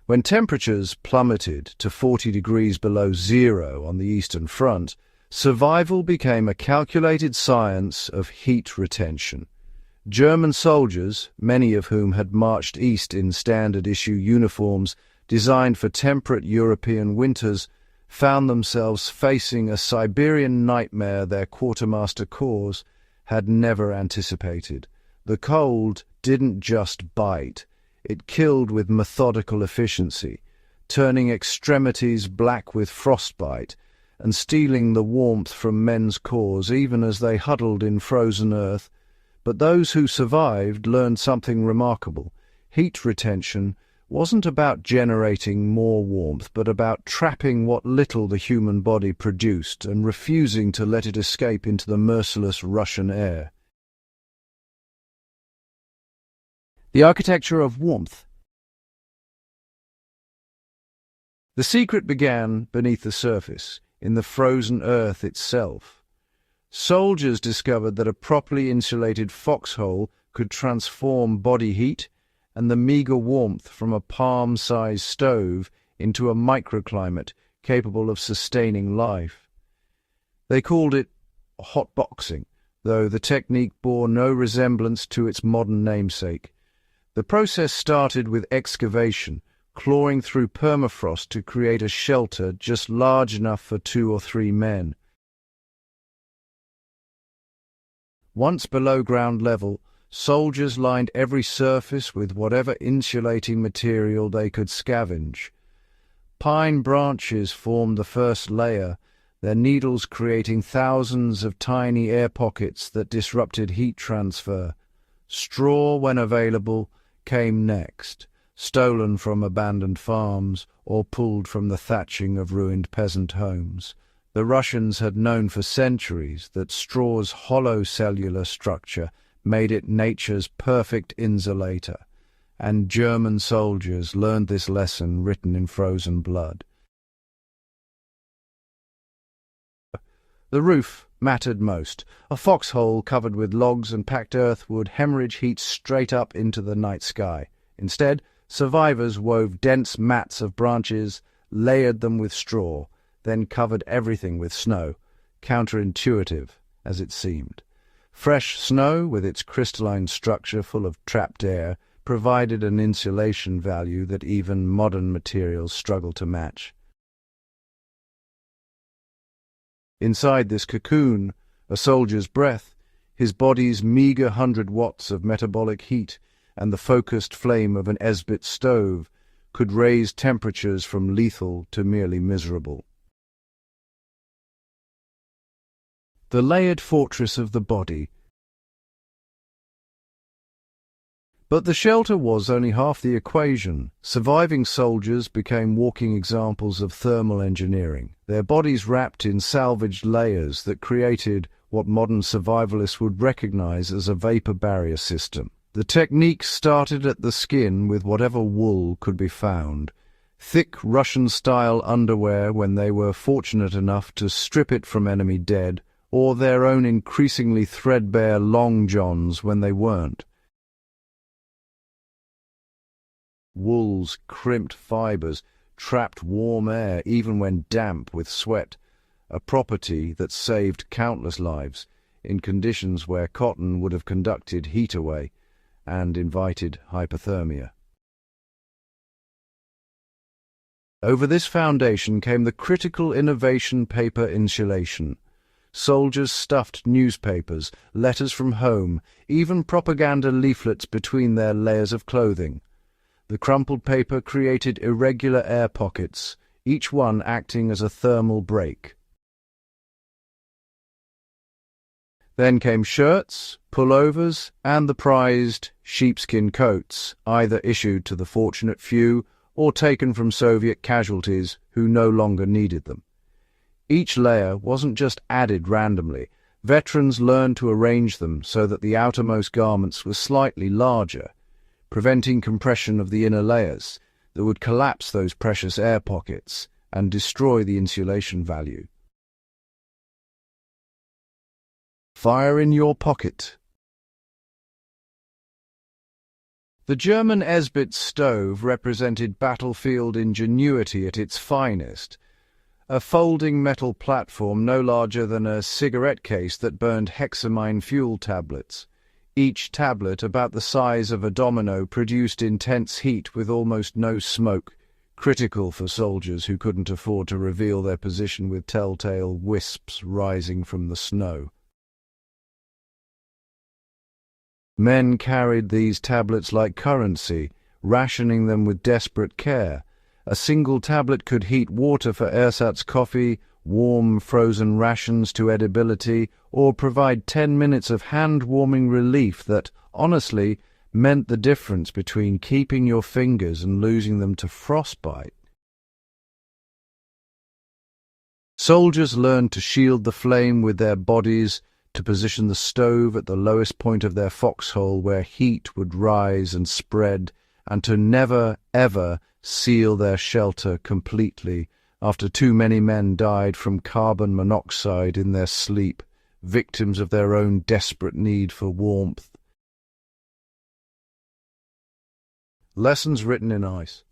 When temperatures plummeted to 40 degrees below zero on the Eastern Front, survival became a calculated science of heat retention. German soldiers, many of whom had marched east in standard-issue uniforms designed for temperate European winters, found themselves facing a Siberian nightmare their quartermaster corps had never anticipated. The cold didn't just bite, it killed with methodical efficiency, turning extremities black with frostbite and stealing the warmth from men's corps even as they huddled in frozen earth. But those who survived learned something remarkable. Heat retention wasn't about generating more warmth, but about trapping what little the human body produced and refusing to let it escape into the merciless Russian air. The architecture of warmth. The secret began beneath the surface, in the frozen earth itself. Soldiers discovered that a properly insulated foxhole could transform body heat and the meager warmth from a palm-sized stove into a microclimate capable of sustaining life. They called it hotboxing, though the technique bore no resemblance to its modern namesake. The process started with excavation, clawing through permafrost to create a shelter just large enough for 2 or 3 men. Once below ground level, soldiers lined every surface with whatever insulating material they could scavenge. Pine branches formed the first layer, their needles creating thousands of tiny air pockets that disrupted heat transfer. Straw, when available, came next, stolen from abandoned farms or pulled from the thatching of ruined peasant homes. The Russians had known for centuries that straw's hollow cellular structure made it nature's perfect insulator, and German soldiers learned this lesson written in frozen blood. The roof mattered most. A foxhole covered with logs and packed earth would hemorrhage heat straight up into the night sky. Instead, survivors wove dense mats of branches, layered them with straw, then covered everything with snow, counterintuitive as it seemed. Fresh snow, with its crystalline structure full of trapped air, provided an insulation value that even modern materials struggle to match. Inside this cocoon, a soldier's breath, his body's meager 100 watts of metabolic heat, and the focused flame of an Esbit stove could raise temperatures from lethal to merely miserable. The layered fortress of the body. But the shelter was only half the equation. Surviving soldiers became walking examples of thermal engineering, their bodies wrapped in salvaged layers that created what modern survivalists would recognize as a vapor barrier system. The technique started at the skin with whatever wool could be found. Thick Russian-style underwear when they were fortunate enough to strip it from enemy dead, or their own increasingly threadbare long johns when they weren't. Wool's crimped fibers trapped warm air even when damp with sweat, a property that saved countless lives in conditions where cotton would have conducted heat away and invited hypothermia. Over this foundation came the critical innovation: paper insulation. Soldiers stuffed newspapers, letters from home, even propaganda leaflets between their layers of clothing. The crumpled paper created irregular air pockets, each one acting as a thermal break. Then came shirts, pullovers, and the prized sheepskin coats, either issued to the fortunate few or taken from Soviet casualties who no longer needed them. Each layer wasn't just added randomly. Veterans learned to arrange them so that the outermost garments were slightly larger, preventing compression of the inner layers that would collapse those precious air pockets and destroy the insulation value. Fire in your pocket. The German Esbit stove represented battlefield ingenuity at its finest. A folding metal platform no larger than a cigarette case that burned hexamine fuel tablets. Each tablet, about the size of a domino, produced intense heat with almost no smoke, critical for soldiers who couldn't afford to reveal their position with telltale wisps rising from the snow. Men carried these tablets like currency, rationing them with desperate care. A single tablet could heat water for ersatz coffee, warm frozen rations to edibility, or provide 10 minutes of hand-warming relief that, honestly, meant the difference between keeping your fingers and losing them to frostbite. Soldiers learned to shield the flame with their bodies, to position the stove at the lowest point of their foxhole where heat would rise and spread, and to never, ever seal their shelter completely after too many men died from carbon monoxide in their sleep, victims of their own desperate need for warmth. Lessons written in ice.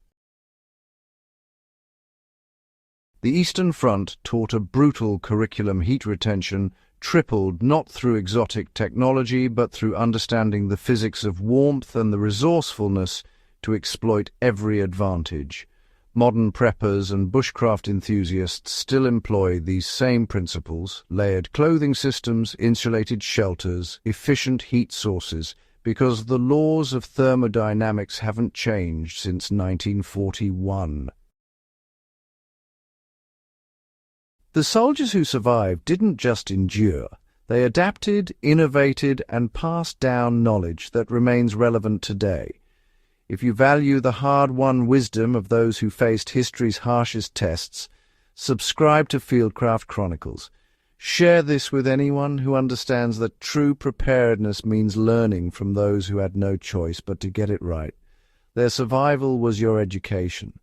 The Eastern Front taught a brutal curriculum. Heat retention tripled not through exotic technology but through understanding the physics of warmth and the resourcefulness to exploit every advantage. Modern preppers and bushcraft enthusiasts still employ these same principles: layered clothing systems, insulated shelters, efficient heat sources, because the laws of thermodynamics haven't changed since 1941. The soldiers who survived didn't just endure. They adapted, innovated, and passed down knowledge that remains relevant today. If you value the hard-won wisdom of those who faced history's harshest tests, subscribe to Fieldcraft Chronicles. Share this with anyone who understands that true preparedness means learning from those who had no choice but to get it right. Their survival was your education.